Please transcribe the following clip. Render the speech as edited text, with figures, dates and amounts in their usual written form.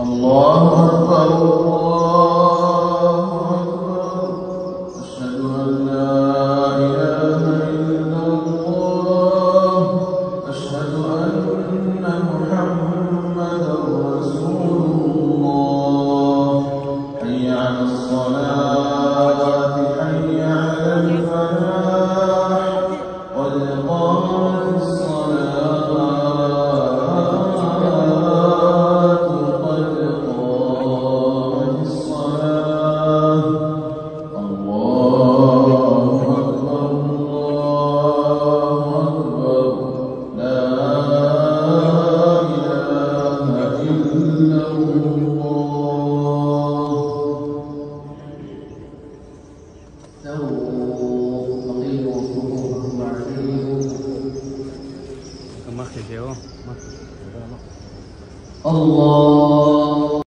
الله أكبر الله أكبر أشهد أن لا إله إلا الله أشهد أن محمدا رسول الله حي على الصلاة حي على الفلاح قد قامت الصلاة الله